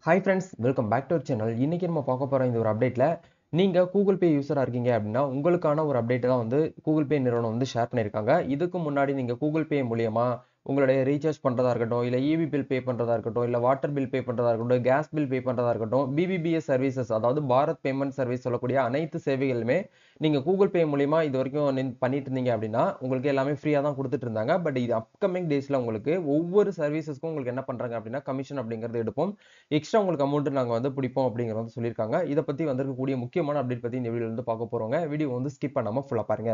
Hi friends, welcome back to our channel. இன்னைக்கு நம்ம பார்க்க போற இந்த ஒரு அப்டேட்ல நீங்க கூகுள் பே யூசரா இருக்கீங்க அப்படின்னா உங்களுக்கான ஒரு அப்டேட் தான் வந்து கூகுள் பே நிறுவனம் வந்து ஷேர் பண்ணியிருக்காங்க. இதுக்கு முன்னாடி நீங்க கூகுள் பே மூலியமா உங்களுடைய ரீசார்ஜ் பண்றதா இருக்கட்டும், இல்ல ஈபி பில் பே பண்றதா இருக்கட்டும், இல்ல வாட்டர் பில் பே பண்றதா இருக்கட்டும், கேஸ் பில் பே பண்றதா இருக்கட்டும், பிபிபிஎஸ் சர்வீசஸ் அதாவது பாரத் பேமெண்ட் சர்வீஸ் சொல்லக்கூடிய அனைத்து சேவைகளுமே நீங்க கூகுள் பே மூலியமா இது வரைக்கும் பண்ணிட்டு இருந்தீங்க அப்படின்னா உங்களுக்கு எல்லாமே ஃப்ரீயா தான் கொடுத்துட்டு இருந்தாங்க. பட் இது அப்கமிங் டேஸ்ல உங்களுக்கு ஒவ்வொரு சர்வீசஸ்க்கும் உங்களுக்கு என்ன பண்றாங்க அப்படின்னா கமிஷன் அப்படிங்கிறது எடுப்போம். எக்ஸ்ட்ரா உங்களுக்கு அமௌண்ட் நாங்க வந்து பிடிப்போம் அப்படிங்கிறத வந்து சொல்லியிருக்காங்க. இதை பத்தி வந்திருக்கக்கூடிய முக்கியமான அப்டேட் பத்தி இந்த வீடியோல இருந்து பார்க்க போறோங்க. வீடியோ வந்து ஸ்கிப் பண்ணாம ஃபுல்லா பாருங்க.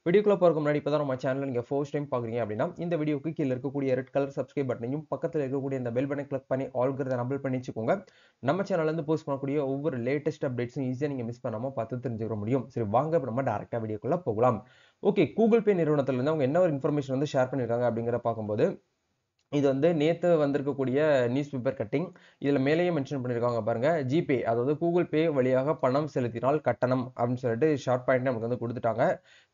வீடியோக்குள்ள போறதுக்கு முன்னாடி இப்பதான் நம்ம சேனல் நீங்க ஃபர்ஸ்ட் டைம் பாக்குறீங்க அப்படின்னா இந்த வீடியோக்கு கீழ இருக்கக்கூடிய ரெட் கலர் சப்ஸ்கிரைப் பட்டனையும் பக்கத்துல இருக்கக்கூடிய இந்த பெல் பட்டனை கிளிக் பண்ணி ஆல்ங்கிறத எனபிள் பண்ணி வச்சுக்கோங்க. நம்ம சேனல்ல இருந்து போஸ்ட் பண்ணக்கூடிய ஒவ்வொரு லேட்டஸ்ட் அப்டேட்ஸும் ஈஸியா நீங்க மிஸ் பண்ணாம பார்த்து தெரிஞ்சுக்க முடியும். சரி, வாங்க இப்ப நம்ம டைரக்டா வீடியோக்குள்ள போகலாம். ஓகே, கூகுள் பே நிறுவனத்துல இருந்து அவங்க என்ன ஒரு இன்ஃபர்மேஷன் வந்து ஷேர் பண்ணிருக்காங்க அப்படிங்கறத பார்க்கும்போது இது வந்து நேத்து வந்திருக்கக்கூடிய நியூஸ் பேப்பர் கட்டிங். இதுல மேலேயே மென்ஷன் பண்ணிருக்காங்க பாருங்க. ஜிபே அதாவது கூகுள் பே வழியாக பணம் செலுத்தினால் கட்டணம் அப்படின்னு சொல்லிட்டு ஷார்ட் பாயிண்ட் நமக்கு வந்து கொடுத்துட்டாங்க.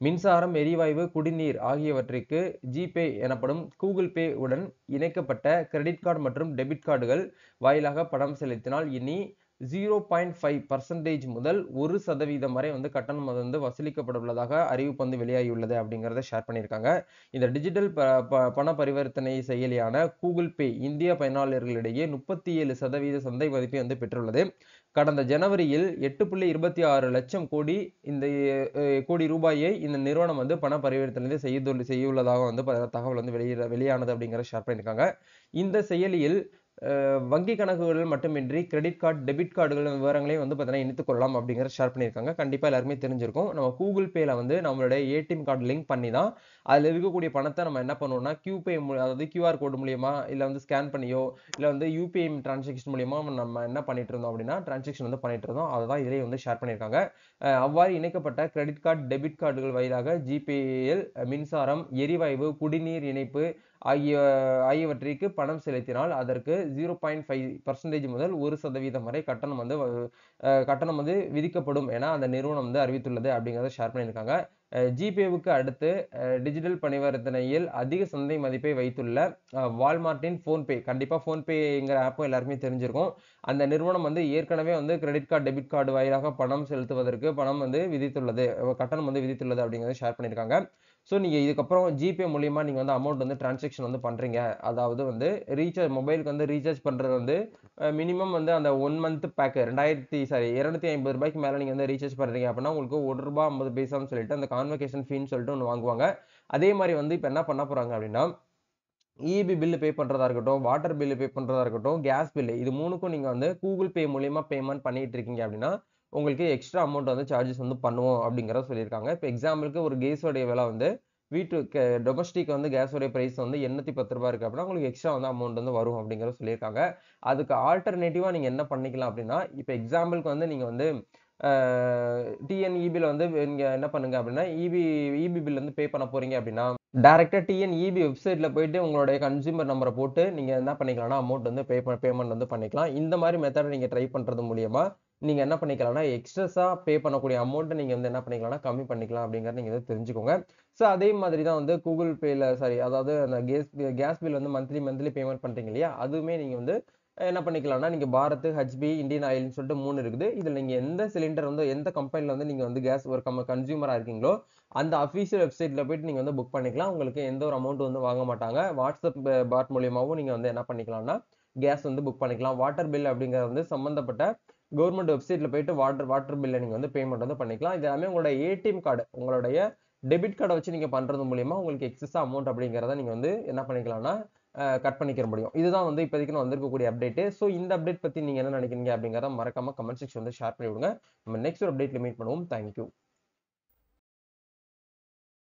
மின்சாரம், எரிவாயு, குடிநீர் ஆகியவற்றிற்கு ஜிபே எனப்படும் கூகுள் பே உடன் இணைக்கப்பட்ட கிரெடிட் கார்டு மற்றும் டெபிட் கார்டுகள் வாயிலாக பணம் செலுத்தினால் இனி 0.5% முதல் 1% வரை வந்து கட்டணம் வந்து வசூலிக்கப்பட உள்ளதாக அறிவிப்பு வந்து வெளியாகியுள்ளது அப்படிங்கறத ஷேர் பண்ணியிருக்காங்க. இந்த டிஜிட்டல் பண பரிவர்த்தனை செயலியான கூகுள் பே இந்திய பயனாளர்களிடையே 37% சந்தை மதிப்பை வந்து பெற்றுள்ளது. கடந்த ஜனவரியில் 8.26 லட்சம் கோடி இந்த கோடி ரூபாயை இந்த நிறுவனம் வந்து பண பரிவர்த்தனை செய்துள்ளதாக வந்து தகவல் வந்து வெளியானது அப்படிங்கிற ஷேர் பண்ணியிருக்காங்க. இந்த செயலியில் வங்கி கணக்குகள் மட்டுமின்றி கிரெடிட் கார்டு, டெபிட் கார்டுகள் விவரங்களையும் வந்து பார்த்தீங்கன்னா இணைத்துக் கொள்ளலாம் அப்படிங்கிற ஷேர் பண்ணியிருக்காங்க. கண்டிப்பா எல்லாருமே தெரிஞ்சிருக்கும். நம்ம கூகுள் பேல வந்து நம்மளுடைய ஏடிஎம் கார்டு லிங்க் பண்ணி தான் அதுல இருக்கக்கூடிய பணத்தை நம்ம என்ன பண்ணுவோம்னா கியூபே அதாவது கியூஆர் கோடு மூலியமா இல்ல வந்து ஸ்கேன் பண்ணியோ இல்ல வந்து யூபிஐ டிரான்சாக்ஷன் மூலியமா நம்ம என்ன பண்ணிட்டு இருந்தோம் அப்படின்னா டிரான்சாக்ஷன் வந்து பண்ணிட்டு இருந்தோம். அதுதான் இதிலேயே வந்து ஷேர் பண்ணியிருக்காங்க. அவ்வாறு இணைக்கப்பட்ட கிரெடிட் கார்டு, டெபிட் கார்டுகள் வாயிலாக ஜிபேயில் மின்சாரம், எரிவாயு, குடிநீர் இணைப்பு ஆகியவற்றிற்கு பணம் செலுத்தினால் அதற்கு 0.5% முதல் 1% வரை கட்டணம் வந்து விதிக்கப்படும் என அந்த நிறுவனம் வந்து அறிவித்துள்ளது அப்படிங்கறத ஷேர் பண்ணியிருக்காங்க. ஜிபேவுக்கு அடுத்து டிஜிட்டல் பரிவர்த்தனையில் அதிக சந்தை மதிப்பை வைத்துள்ள வால்மார்ட்டின் போன்பே, கண்டிப்பா போன்பேங்கிற ஆப்பும் எல்லாருமே தெரிஞ்சிருக்கும். அந்த நிறுவனம் வந்து ஏற்கனவே வந்து கிரெடிட் கார்டு, டெபிட் கார்டு வாயிலாக பணம் செலுத்துவதற்கு கட்டணம் வந்து விதித்துள்ளது அப்படிங்கறத ஷேர் பண்ணியிருக்காங்க. ஸோ நீங்க இதுக்கப்புறம் ஜிபே மூலியமா நீங்க வந்து அமௌண்ட் வந்து டிரான்சாக்ஷன் வந்து பண்றீங்க. அதாவது வந்து மொபைலுக்கு வந்து ரீசார்ஜ் பண்றது வந்து மினிமம் வந்து அந்த 1 மந்த் பேக் 250 ரூபாய்க்கு மேல நீங்க வந்து ரீசார்ஜ் பண்றீங்க அப்படின்னா உங்களுக்கு ₹1.50 சொல்லிட்டு அந்த கான்வகேஷன் ஃபீன்னு சொல்லிட்டு ஒண்ணு வாங்குவாங்க. அதே மாதிரி வந்து இப்ப என்ன பண்ண போறாங்க அப்படின்னா இபி பில் பே பண்றதா இருக்கட்டும், வாட்டர் பில் பே பண்றதா இருக்கட்டும், கேஸ் பில் இது மூணுக்கும் நீங்க வந்து கூகுள் பே மூலியமா பேமெண்ட் பண்ணிட்டு இருக்கீங்க அப்படின்னா உங்களுக்கு எக்ஸ்ட்ரா அமௌண்ட் வந்து சார்ஜஸ் வந்து பண்ணுவோம் அப்படிங்கறத சொல்லியிருக்காங்க. இப்போ எக்ஸாம்பிளுக்கு ஒரு கேஸோடைய விலை வந்து வீட்டுக்கு டொமஸ்டிக் வந்து கேஸோடைய பிரைஸ் வந்து ₹810 இருக்கு அப்படின்னா உங்களுக்கு எக்ஸ்ட்ரா வந்து அமௌண்ட் வந்து வரும் அப்படிங்கறத சொல்லியிருக்காங்க. அதுக்கு ஆல்டர்னேட்டிவா நீங்க என்ன பண்ணிக்கலாம் அப்படின்னா இப்போ எக்ஸாம்பிளுக்கு வந்து நீங்க வந்து டிஎன்இபில வந்து நீங்க என்ன பண்ணுங்க அப்படின்னா இபி பில் வந்து பே பண்ண போறீங்க அப்படின்னா டைரக்டா டிஎன்இபி வெப்சைட்ல போயிட்டு உங்களுடைய கன்சியூமர் நம்பரை போட்டு நீங்க என்ன பண்ணிக்கலாம்னா அமௌண்ட் வந்து பேமெண்ட் வந்து பண்ணிக்கலாம். இந்த மாதிரி மெத்தட் நீங்க ட்ரை பண்றது மூலியமா நீங்க என்ன பண்ணிக்கலாம்னா எக்ஸ்ட்ரா பே பண்ணக்கூடிய அமௌண்ட் நீங்க வந்து என்ன பண்ணிக்கலாம்னா கம்மி பண்ணிக்கலாம் அப்படிங்கறத நீங்க வந்து தெரிஞ்சுக்கோங்க. சோ அதே மாதிரி தான் வந்து கூகுள் பேல அதாவது அந்த கேஸ் பில் வந்து மந்த்லி பேமெண்ட் பண்றீங்க இல்லையா, அதுவுமே நீங்க வந்து என்ன பண்ணிக்கலாம்னா நீங்க பாரத், ஹெச்பி, இந்தியன் ஆயில்னு சொல்லிட்டு 3 இருக்குது. இதுல நீங்க எந்த சிலிண்டர் வந்து எந்த கம்பெனில வந்து நீங்க வந்து கேஸ் ஒரு கன்சியூமரா இருக்கீங்களோ அந்த அபிஷியல் வெப்சைட்ல போயிட்டு நீங்க வந்து புக் பண்ணிக்கலாம். உங்களுக்கு எந்த ஒரு அமௌண்ட் வந்து வாங்க மாட்டாங்க. வாட்ஸ்அப் பாட் மூலியமாவும் நீங்க வந்து என்ன பண்ணிக்கலாம்னா கேஸ் வந்து புக் பண்ணிக்கலாம். வாட்டர் பில் அப்படிங்கறது வந்து சம்பந்தப்பட்ட கவர்மெண்ட் வெப்சைட்ல போயிட்டு வாட்டர் பில்ல நீங்க வந்து பேமெண்ட் வந்து பண்ணிக்கலாம். இது எல்லாமே உங்களோட ஏடிஎம் கார்டு, உங்களுடைய டெபிட் கார்டை வச்சு நீங்க பண்றது மூலியமா உங்களுக்கு எக்ஸஸ் அமௌண்ட் அப்படிங்கறத நீங்க வந்து என்ன பண்ணிக்கலாம்னா கட் பண்ணிக்க முடியும். இதுதான் வந்து இப்போதைக்கு வந்திருக்கக்கூடிய அப்டேட். சோ இந்த அப்டேட் பத்தி நீங்க என்ன நினைக்கிறீங்க அப்படிங்கறத மறக்காம கமெண்ட் செக்ஷன் வந்து ஷேர் பண்ணி விடுங்க. நம்ம நெக்ஸ்ட் ஒரு அப்டேட்ல மீட் பண்ணுவோம். தேங்க்யூ.